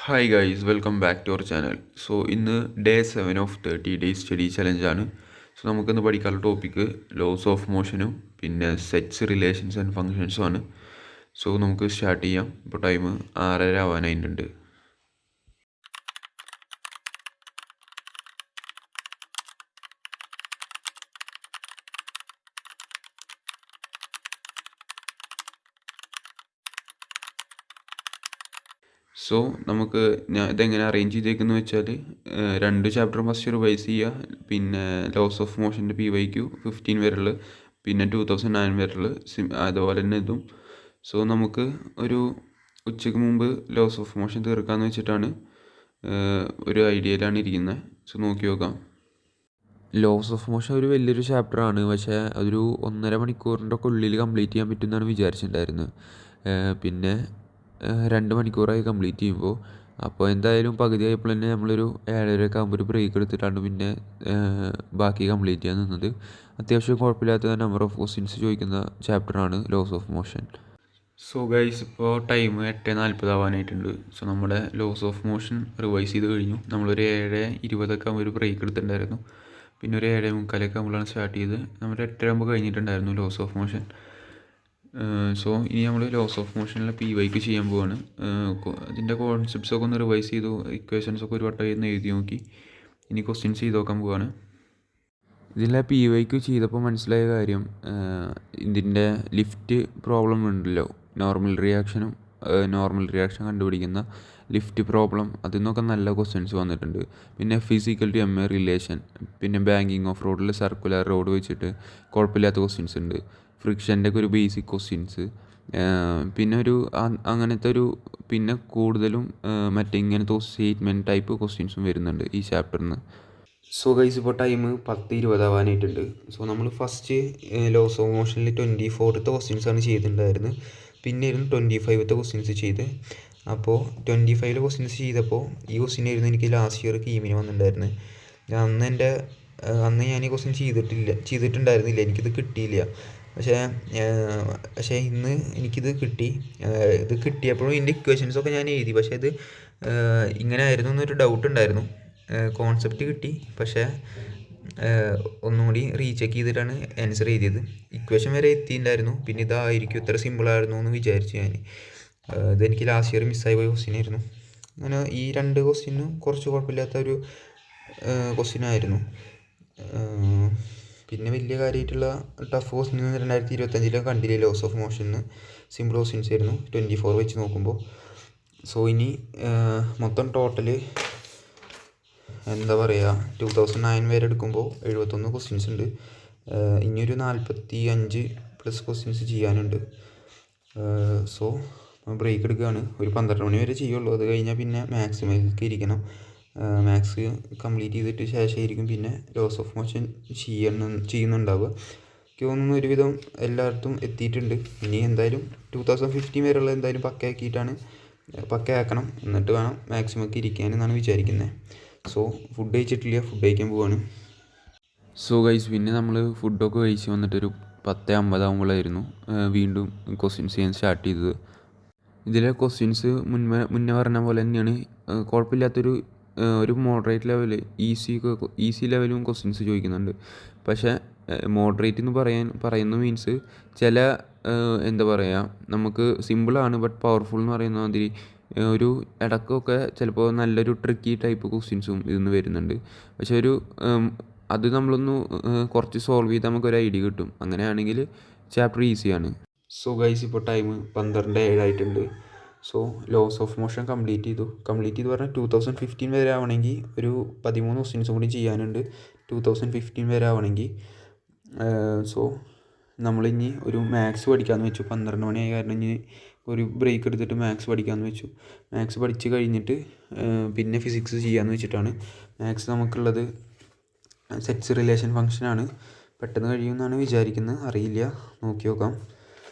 Hi guys, welcome back to our channel. So ഇന്ന് day 7 of 30 days study ചലഞ്ചാണ്. So നമുക്കിന്ന് പഠിക്കാനുള്ള topic loss of മോഷനും പിന്നെ sets relations and ഫങ്ഷൻസും ആണ്. So നമുക്ക് സ്റ്റാർട്ട് ചെയ്യാം. ഇപ്പോൾ ടൈം 6:30 ആവാനായിട്ടുണ്ട്. സോ നമുക്ക് ഇതെങ്ങനെ അറേഞ്ച് ചെയ്തേക്കെന്ന് വെച്ചാൽ 2 ചാപ്റ്റർ ഫസ്റ്റ് റിവൈസ് ചെയ്യുക, പിന്നെ ലോസ് ഓഫ് മോഷൻ്റെ PYQ 15 വരെയുള്ള, പിന്നെ 2009 വരെയുള്ള അതുപോലെ തന്നെ ഇതും. സോ നമുക്ക് ഒരു ഉച്ചയ്ക്ക് മുമ്പ് ലോസ് ഓഫ് മോഷൻ തീർക്കാമെന്ന് വെച്ചിട്ടാണ് ഒരു ഐഡിയയിലാണ് ഇരിക്കുന്നത്. സോ നോക്കി നോക്കാം. ലോസ് ഓഫ് മോഷൻ ഒരു വലിയൊരു ചാപ്റ്ററാണ്, പക്ഷേ അതൊരു 1.5 മണിക്കൂറിൻ്റെ ഒക്കെ ഉള്ളിൽ കംപ്ലീറ്റ് ചെയ്യാൻ പറ്റുമെന്നാണ് വിചാരിച്ചിട്ടുണ്ടായിരുന്നത്. പിന്നെ 2 മണിക്കൂറായി കംപ്ലീറ്റ് ചെയ്യുമ്പോൾ. അപ്പോൾ എന്തായാലും പകുതി ആയപ്പോൾ തന്നെ നമ്മളൊരു 7:30 ആകുമ്പോൾ ഒരു ബ്രേക്ക് എടുത്തിട്ടാണ് പിന്നെ ബാക്കി കംപ്ലീറ്റ് ചെയ്യാൻ നിന്നത്. അത്യാവശ്യം കുഴപ്പമില്ലാത്ത നമ്പർ ഓഫ് ക്വസ്റ്റ്യൻസ് ചോദിക്കുന്ന ചാപ്റ്ററാണ് laws of motion. So guys, ഇപ്പോൾ ടൈം 8:40 ആവാനായിട്ടുണ്ട്. സോ നമ്മുടെ ലോസ് ഓഫ് മോഷൻ റിവൈസ് ചെയ്ത് കഴിഞ്ഞു. നമ്മളൊരു 7:20 ആകുമ്പോൾ ഒരു ബ്രേക്ക് എടുത്തിട്ടുണ്ടായിരുന്നു. പിന്നെ ഒരു 7:45 ആകുമ്പോഴാണ് സ്റ്റാർട്ട് ചെയ്ത്. നമ്മൾ 8:30 ആകുമ്പോൾ കഴിഞ്ഞിട്ടുണ്ടായിരുന്നു ലോസ് ഓഫ് മോഷൻ. സോ ഇനി നമ്മൾ ലോസ് ഓഫ് മോഷനിലെ PYQ ചെയ്യാൻ പോവാണ്. അതിൻ്റെ കോൺസെപ്റ്റ്സൊക്കെ ഒന്ന് റിവൈസ് ചെയ്തു, ഇക്വേഷൻസൊക്കെ ഒരു വട്ടം ഒന്ന് എഴുതി നോക്കി. ഇനി ക്വസ്റ്റ്യൻസ് ചെയ്ത് നോക്കാൻ പോവാണ്. ഇതിലെ PYQ ചെയ്തപ്പോൾ മനസ്സിലായ കാര്യം, ഇതിൻ്റെ ലിഫ്റ്റ് പ്രോബ്ലം ഉണ്ടല്ലോ, നോർമൽ റിയാക്ഷൻ കണ്ടുപിടിക്കുന്ന ലിഫ്റ്റ് പ്രോബ്ലം, അതിൽ നിന്നൊക്കെ നല്ല ക്വസ്റ്റ്യൻസ് വന്നിട്ടുണ്ട്. പിന്നെ ഫിസിക്കൽ ടു MA റിലേഷൻ, പിന്നെ ബാങ്കിങ് ഓഫ് റോഡിൽ സർക്കുലർ റോഡ് വെച്ചിട്ട് കുഴപ്പമില്ലാത്ത ക്വസ്റ്റ്യൻസ് ഉണ്ട്. ഫ്രിക്ഷൻ്റെ ഒക്കെ ഒരു ബേസിക് ക്വസ്റ്റ്യൻസ്, പിന്നെ ഒരു അങ്ങനത്തെ ഒരു, പിന്നെ കൂടുതലും മറ്റേ ഇങ്ങനത്തെ സ്റ്റേറ്റ്മെൻറ്റ് ടൈപ്പ് ക്വസ്റ്റ്യൻസും വരുന്നുണ്ട് ഈ ചാപ്റ്ററിന്. സോ ഗൈസ്, ഇപ്പോൾ ടൈം 10:20 ആവാനായിട്ടുണ്ട്. സോ നമ്മൾ ഫസ്റ്റ് ലോസ് ഓഫ് മോഷനിൽ 24th ക്വസ്റ്റ്യൻസാണ് ചെയ്തിട്ടുണ്ടായിരുന്നത്. പിന്നെ 25th ക്വസ്റ്റ്യൻസ് ചെയ്ത്. അപ്പോൾ 25 ക്വസ്റ്റ്യൻസ് ചെയ്തപ്പോൾ ഈ ക്വസ്റ്റ്യൻ ആയിരുന്നു എനിക്ക് ലാസ്റ്റ് ഇയർ കീമിന് വന്നിട്ടുണ്ടായിരുന്നത്. അന്ന് ഞാൻ ഈ ക്വസ്റ്റ്യൻ ചെയ്തിട്ടുണ്ടായിരുന്നില്ല, എനിക്കിത് കിട്ടിയില്ല. പക്ഷേ ഇന്ന് എനിക്കിത് കിട്ടി. ഇത് കിട്ടിയപ്പോഴും ഇതിൻ്റെ ഇക്വേഷൻസൊക്കെ ഞാൻ എഴുതി, പക്ഷേ ഇത് ഇങ്ങനെ ആയിരുന്നു എന്നൊരു ഡൗട്ട് ഉണ്ടായിരുന്നു. കോൺസെപ്റ്റ് കിട്ടി, പക്ഷേ ഒന്നും കൂടി റീചെക്ക് ചെയ്തിട്ടാണ് ആൻസർ എഴുതിയത്. ഇക്വേഷൻ വരെ എത്തിയിട്ടുണ്ടായിരുന്നു. പിന്നെ ഇതായിരിക്കും ഇത്ര സിമ്പിളായിരുന്നു എന്ന് വിചാരിച്ചു ഞാൻ. ഇതെനിക്ക് ലാസ്റ്റ് ഇയർ മിസ്സായി പോയ ക്വസ്റ്റ്യൻ ആയിരുന്നു. അങ്ങനെ ഈ 2 ക്വസ്റ്റ്യനും കുറച്ച് കുഴപ്പമില്ലാത്ത ഒരു ക്വസ്റ്റ്യനായിരുന്നു. പിന്നെ വലിയ കാര്യമായിട്ടുള്ള ടഫ് ക്വസ്റ്റ്യൻ 2025 കണ്ടില്ലേ ലോസ് ഓഫ് മോഷന്. സിമ്പിൾ ക്വസ്റ്റ്യൻസ് ആയിരുന്നു 24 വെച്ച് നോക്കുമ്പോൾ. സോ ഇനി മൊത്തം ടോട്ടൽ എന്താ പറയുക, 2009 വരെ എടുക്കുമ്പോൾ 71 ക്വസ്റ്റ്യൻസ് ഉണ്ട്. ഇനിയൊരു 45+ ക്വസ്റ്റ്യൻസ് ചെയ്യാനുണ്ട്. സോ ബ്രേക്ക് എടുക്കുകയാണ്. ഒരു 12 മണി വരെ ചെയ്യുള്ളൂ. അത് കഴിഞ്ഞാൽ പിന്നെ മാക്സിമം ഇരിക്കണം. മാത്സ് കംപ്ലീറ്റ് ചെയ്തിട്ട് ശേഷമായിരിക്കും പിന്നെ ലോസ് ഓഫ് മോഷൻ ചെയ്യുന്നുണ്ടാവുക. എനിക്ക് തോന്നുന്നു ഒരുവിധം എല്ലായിടത്തും എത്തിയിട്ടുണ്ട്. ഇനി എന്തായാലും 2015 വരെയുള്ള എന്തായാലും പക്കയാക്കണം. എന്നിട്ട് വേണം മാക്സിമം ഇരിക്കാനെന്നാണ് വിചാരിക്കുന്നത്. സോ ഫുഡ് കഴിച്ചിട്ടില്ല, ഫുഡ് കഴിക്കാൻ പോവാണ്. സോ ഗൈസ്, പിന്നെ നമ്മൾ ഫുഡൊക്കെ കഴിച്ച് വന്നിട്ടൊരു 10:50 ആകുമ്പോഴായിരുന്നു വീണ്ടും ക്വസ്റ്റ്യൻസ് ചെയ്യാൻ സ്റ്റാർട്ട് ചെയ്തത്. ഇതിലെ ക്വസ്റ്റ്യൻസ് മുന്നേ പറഞ്ഞ പോലെ തന്നെയാണ്. കുഴപ്പമില്ലാത്തൊരു ഒരു മോഡറേറ്റ് ലെവൽ, ഈസി ലെവലും ക്വസ്റ്റ്യൻസ് ചോദിക്കുന്നുണ്ട്. പക്ഷേ മോഡറേറ്റ് എന്ന് പറയുന്ന മീൻസ് ചില എന്താ പറയുക, നമുക്ക് സിമ്പിളാണ് ബട്ട് പവർഫുൾ എന്ന് പറയുന്ന മാതിരി ഒരു ഇടയ്ക്കൊക്കെ ചിലപ്പോൾ നല്ലൊരു ട്രിക്കി ടൈപ്പ് ക്വസ്റ്റ്യൻസും ഇതിന്ന് വരുന്നുണ്ട്. പക്ഷെ അത് നമ്മളൊന്ന് കുറച്ച് സോൾവ് ചെയ്താൽ നമുക്കൊരു ഐഡിയ കിട്ടും. അങ്ങനെയാണെങ്കിൽ ചാപ്റ്റർ ഈസിയാണ്. സോ ഗൈസ്, ഇപ്പോൾ ടൈം 12:07 ആയിട്ടുണ്ട്. So loss of motion complete ചെയ്ത് പറഞ്ഞാൽ 2015 വരെ ആവണമെങ്കിൽ ഒരു 13 ക്വസ്റ്റ്യൻസും കൂടി ചെയ്യാനുണ്ട്. 2015 വരെ ആവണമെങ്കിൽ. സോ നമ്മളിനി ഒരു മാത്സ് പഠിക്കാമെന്ന് വെച്ചു. 12 മണിയായ കാരണം ഇനി ഒരു ബ്രേക്ക് എടുത്തിട്ട് മാത്സ് പഠിക്കാമെന്ന് വെച്ചു. മാത്സ് പഠിച്ച് കഴിഞ്ഞിട്ട് പിന്നെ ഫിസിക്സ് ചെയ്യാമെന്ന് വെച്ചിട്ടാണ്. മാത്സ് നമുക്കുള്ളത് സെറ്റ്സ് റിലേഷൻ ഫംഗ്ഷനാണ്. പെട്ടെന്ന് കഴിയുമെന്നാണ് വിചാരിക്കുന്നത്, അറിയില്ല, നോക്കി നോക്കാം.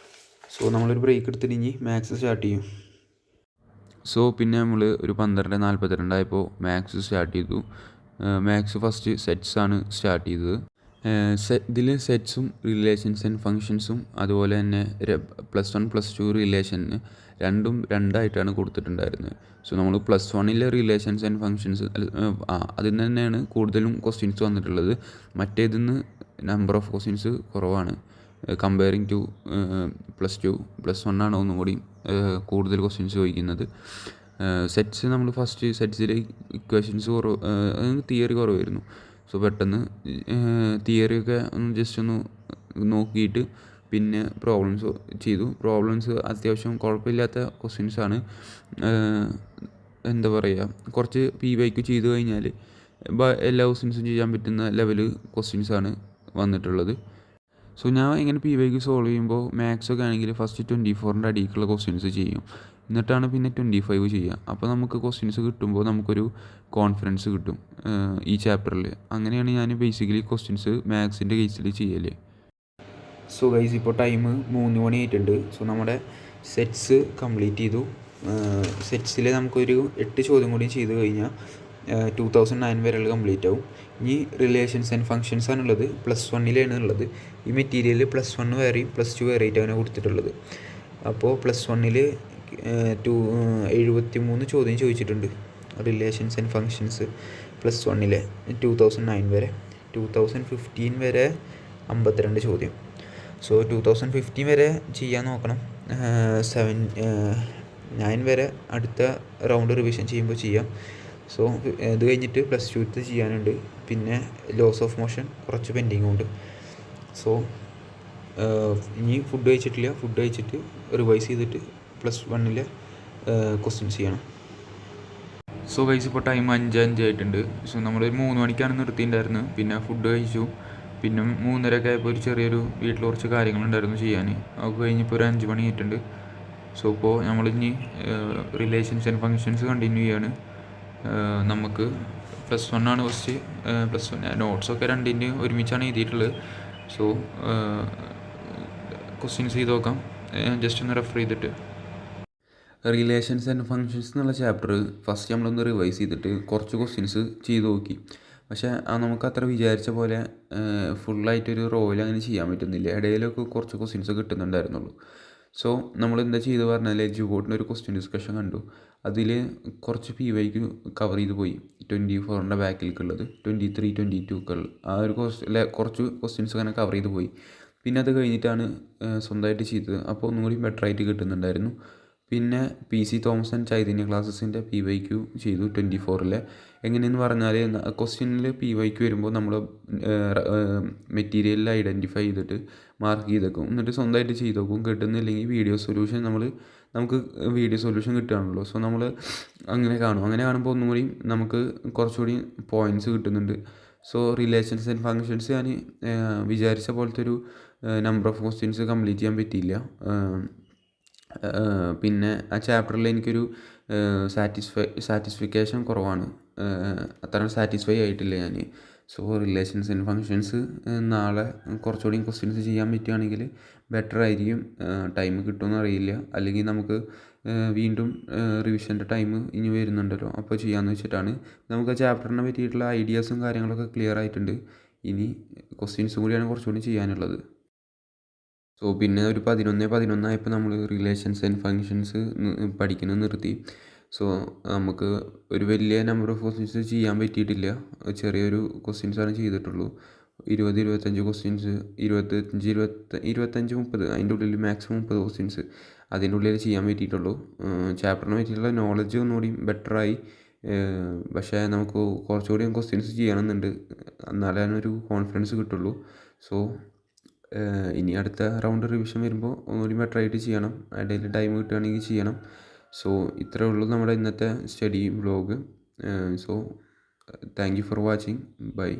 സോ നമ്മളൊരു ബ്രേക്ക് എടുത്തിട്ട് ഇനി മാത്സ് സ്റ്റാർട്ട് ചെയ്യും. സോ പിന്നെ നമ്മൾ ഒരു 12:42 ആയപ്പോൾ മാത്സ് സ്റ്റാർട്ട് ചെയ്തു. മാത്സ് ഫസ്റ്റ് സെറ്റ്സ് ആണ് സ്റ്റാർട്ട് ചെയ്തത്. ഇതിൽ സെറ്റ്സും റിലേഷൻസ് ആൻഡ് ഫങ്ഷൻസും അതുപോലെ തന്നെ +1 +2 റിലേഷന് രണ്ടും രണ്ടായിട്ടാണ് കൊടുത്തിട്ടുണ്ടായിരുന്നത്. സോ നമ്മൾ +1 റിലേഷൻസ് ആൻഡ് ഫങ്ഷൻസ് അതിൽ നിന്ന് തന്നെയാണ് കൂടുതലും ക്വസ്റ്റ്യൻസ് വന്നിട്ടുള്ളത്. മറ്റേതിൽ നിന്ന് നമ്പർ ഓഫ് ക്വസ്റ്റ്യൻസ് കുറവാണ്. കമ്പയറിങ് ടു +2 +1 ആണ് ഒന്നും കൂടി കൂടുതൽ ക്വസ്റ്റ്യൻസ് ചോദിക്കുന്നത്. സെറ്റ്സ് നമ്മൾ ഫസ്റ്റ് സെറ്റ്സിൽ ഇക്വേഷൻസ് തിയറി കുറവായിരുന്നു. സോ പെട്ടെന്ന് തിയറിയൊക്കെ ജസ്റ്റ് ഒന്ന് നോക്കിയിട്ട് പിന്നെ പ്രോബ്ലംസ് ചെയ്തു. പ്രോബ്ലംസ് അത്യാവശ്യം കുഴപ്പമില്ലാത്ത ക്വസ്റ്റ്യൻസാണ്. എന്താ പറയുക, കുറച്ച് PYQ ചെയ്ത് കഴിഞ്ഞാൽ എല്ലാ ക്വസ്റ്റ്യൻസും ചെയ്യാൻ പറ്റുന്ന ലെവൽ ക്വസ്റ്റ്യൻസാണ് വന്നിട്ടുള്ളത്. സോ ഞാൻ ഇങ്ങനെ PYQ സോൾവ് ചെയ്യുമ്പോൾ മാത്സൊക്കെ ആണെങ്കിൽ ഫസ്റ്റ് 24ൻ്റെ അടിയിലുള്ള ക്വസ്റ്റ്യൻസ് ചെയ്യും, എന്നിട്ടാണ് പിന്നെ 25 ചെയ്യുക. അപ്പോൾ നമുക്ക് ക്വസ്റ്റ്യൻസ് കിട്ടുമ്പോൾ നമുക്കൊരു കോൺഫിഡൻസ് കിട്ടും ഈ ചാപ്റ്ററിൽ. അങ്ങനെയാണ് ഞാൻ ബേസിക്കലി ക്വസ്റ്റ്യൻസ് മാത്സിൻ്റെ കേസിൽ ചെയ്യൽ. സോ ഗൈസ്, ഇപ്പോൾ ടൈം 3 മണി ആയിട്ടുണ്ട്. സോ നമ്മുടെ സെറ്റ്സ് കംപ്ലീറ്റ് ചെയ്തു. സെറ്റ്സിൽ നമുക്കൊരു 8 ചോദ്യം കൂടി ചെയ്ത് കഴിഞ്ഞാൽ 2009 വരെയുള്ള കംപ്ലീറ്റ് ആവും. ഇനി റിലേഷൻസ് ആൻഡ് ഫങ്ഷൻസ് ആണുള്ളത്. +1 ഉള്ളത്. ഈ മെറ്റീരിയൽ +1 വേറെയും +2 വേറെ ആയിട്ടാണ് കൊടുത്തിട്ടുള്ളത്. അപ്പോൾ +1 73 ചോദ്യം ചോദിച്ചിട്ടുണ്ട്. റിലേഷൻസ് ആൻഡ് ഫങ്ഷൻസ് +1 2009 വരെ. 2015 വരെ 52 ചോദ്യം. സോ 2015 വരെ ചെയ്യാൻ നോക്കണം. 9 വരെ അടുത്ത റൗണ്ട് റിവിഷൻ ചെയ്യുമ്പോൾ ചെയ്യാം. സോ ഇത് കഴിഞ്ഞിട്ട് +2 ചെയ്യാനുണ്ട്. പിന്നെ ലോസ് ഓഫ് മോഷൻ കുറച്ച് പെൻഡിങ്ങും ഉണ്ട്. സോ ഇനി ഫുഡ് കഴിച്ചിട്ടില്ല. ഫുഡ് കഴിച്ചിട്ട് റിവൈസ് ചെയ്തിട്ട് +1 ക്വസ്റ്റ്യൻസ് ചെയ്യണം. സോ ഗൈസ്, ഇപ്പോൾ ടൈം 5:05 ആയിട്ടുണ്ട്. സോ നമ്മൾ 3 മണിക്കാണ് നിർത്തിയിട്ടുണ്ടായിരുന്നത്. പിന്നെ ഫുഡ് കഴിച്ചു. പിന്നെ 3:30 ആയപ്പോൾ ഒരു ചെറിയൊരു വീട്ടിൽ കുറച്ച് കാര്യങ്ങളുണ്ടായിരുന്നു ചെയ്യാൻ. അത് കഴിഞ്ഞിപ്പോൾ ഒരു 5 മണി ആയിട്ടുണ്ട്. സോ ഇപ്പോൾ നമ്മളിനി റിലേഷൻസ് ആൻഡ് ഫങ്ഷൻസ് കണ്ടിന്യൂ ചെയ്യാണ്. നമുക്ക് +1 ആണ് ഫസ്റ്റ്. +1 നോട്ട്സൊക്കെ രണ്ടിൻ്റെ ഒരുമിച്ചാണ് എഴുതിയിട്ടുള്ളത്. സോ ക്വസ്റ്റ്യൻസ് ചെയ്ത് നോക്കാം. ജസ്റ്റ് ഒന്ന് റെഫർ ചെയ്തിട്ട്. റിലേഷൻസ് ആൻഡ് ഫങ്ഷൻസ് എന്നുള്ള ചാപ്റ്റർ ഫസ്റ്റ് നമ്മളൊന്ന് റിവൈസ് ചെയ്തിട്ട് കുറച്ച് ക്വസ്റ്റ്യൻസ് ചെയ്ത് നോക്കി. പക്ഷേ നമുക്ക് അത്ര വിചാരിച്ച പോലെ ഫുള്ളായിട്ടൊരു റോയിൽ അങ്ങനെ ചെയ്യാൻ പറ്റുന്നില്ല. ഇടയിലൊക്കെ കുറച്ച് ക്വസ്റ്റ്യൻസ് കിട്ടുന്നുണ്ടായിരുന്നുള്ളൂ. സോ നമ്മൾ എന്താ ചെയ്ത് പറഞ്ഞാൽ ജുബോട്ടിൻ്റെ ഒരു ക്വസ്റ്റ്യൻ ഡിസ്കഷൻ കണ്ടു. അതിൽ കുറച്ച് PYQ കവർ ചെയ്ത് പോയി. 24ൻ്റെ ബാക്കിലേക്കുള്ളത് 23, 22 ആ ഒരു കുറച്ച് ക്വസ്റ്റ്യൻസ് അങ്ങനെ കവർ ചെയ്ത് പോയി. പിന്നെ അത് കഴിഞ്ഞിട്ടാണ് സ്വന്തമായിട്ട് ചെയ്തത്. അപ്പോൾ ഒന്നും കൂടി ബെറ്ററായിട്ട് കിട്ടുന്നുണ്ടായിരുന്നു. പിന്നെ PC തോമസ് ആൻഡ് ചൈതന്യ ക്ലാസ്സസിൻ്റെ PYQ ചെയ്തു 24. എങ്ങനെയെന്ന് പറഞ്ഞാൽ ക്വസ്റ്റ്യനിൽ PYQ വരുമ്പോൾ നമ്മൾ മെറ്റീരിയലിൽ ഐഡൻറ്റിഫൈ ചെയ്തിട്ട് മാർക്ക് ചെയ്തേക്കും. എന്നിട്ട് സ്വന്തമായിട്ട് ചെയ്ത് നോക്കും. കിട്ടുന്നില്ലെങ്കിൽ വീഡിയോ സൊല്യൂഷൻ നമുക്ക് വീഡിയോ സൊല്യൂഷൻ കിട്ടുകയാണല്ലോ. സോ നമ്മൾ അങ്ങനെ കാണും. അങ്ങനെ കാണുമ്പോൾ ഒന്നും കൂടി നമുക്ക് കുറച്ചുകൂടി പോയിൻറ്റ്സ് കിട്ടുന്നുണ്ട്. സോ റിലേഷൻസ് ആൻഡ് ഫങ്ഷൻസ് ഞാൻ വിചാരിച്ച പോലത്തെ ഒരു നമ്പർ ഓഫ് ക്വസ്റ്റ്യൻസ് കംപ്ലീറ്റ് ചെയ്യാൻ പറ്റിയില്ല. പിന്നെ ആ ചാപ്റ്ററിൽ എനിക്കൊരു സാറ്റിസ്ഫിക്കേഷൻ കുറവാണ്. അത്ര സാറ്റിസ്ഫൈ ആയിട്ടില്ല ഞാൻ. സോ റിലേഷൻസ് ആൻഡ് ഫങ്ഷൻസ് നാളെ കുറച്ചുകൂടി ക്വസ്റ്റ്യൻസ് ചെയ്യാൻ പറ്റുകയാണെങ്കിൽ ബെറ്റർ ആയിരിക്കും. ടൈം കിട്ടുമെന്ന് അറിയില്ല. അല്ലെങ്കിൽ നമുക്ക് വീണ്ടും റിവിഷൻ്റെ ടൈം ഇനി വരുന്നുണ്ടല്ലോ, അപ്പോൾ ചെയ്യാമെന്ന് വെച്ചിട്ടാണ്. നമുക്ക് ആ ചാപ്റ്ററിനെ പറ്റിയിട്ടുള്ള ഐഡിയാസും കാര്യങ്ങളൊക്കെ ക്ലിയർ ആയിട്ടുണ്ട്. ഇനി ക്വസ്റ്റ്യൻസും കൂടിയാണ് കുറച്ചുകൂടി ചെയ്യാനുള്ളത്. സോ പിന്നെ ഒരു 11 ആയപ്പോൾ നമ്മൾ റിലേഷൻസ് ആൻഡ് ഫങ്ഷൻസ് പഠിക്കുന്നത് നിർത്തി. സോ നമുക്ക് ഒരു വലിയ നമ്പർ ഓഫ് ക്വസ്റ്റ്യൻസ് ചെയ്യാൻ പറ്റിയിട്ടില്ല. ചെറിയൊരു ക്വസ്റ്റ്യൻസാണ് ചെയ്തിട്ടുള്ളൂ. 20-25 ക്വസ്റ്റ്യൻസ്, 25-30 അതിൻ്റെ ഉള്ളിൽ മാക്സിമം 30 ക്വസ്റ്റ്യൻസ് അതിൻ്റെ ഉള്ളിൽ ചെയ്യാൻ പറ്റിയിട്ടുള്ളൂ. ചാപ്റ്ററിനെ പറ്റിയിട്ടുള്ള നോളജ് ഒന്നുകൂടി ബെറ്ററായി. പക്ഷേ നമുക്ക് കുറച്ചുകൂടി ക്വസ്റ്റ്യൻസ് ചെയ്യണമെന്നുണ്ട്. എന്നാലേ ഒരു കോൺഫിഡൻസ് കിട്ടുള്ളൂ. സോ ഇനി അടുത്ത റൗണ്ട് റിവിഷൻ വരുമ്പോൾ ഒന്നുകൂടി ബെറ്ററായിട്ട് ചെയ്യണം. ഇടയിൽ ടൈം കിട്ടുകയാണെങ്കിൽ ചെയ്യണം. സോ ഇത്രയേ ഉള്ളൂ നമ്മുടെ ഇന്നത്തെ study vlog. So thank you for watching. By.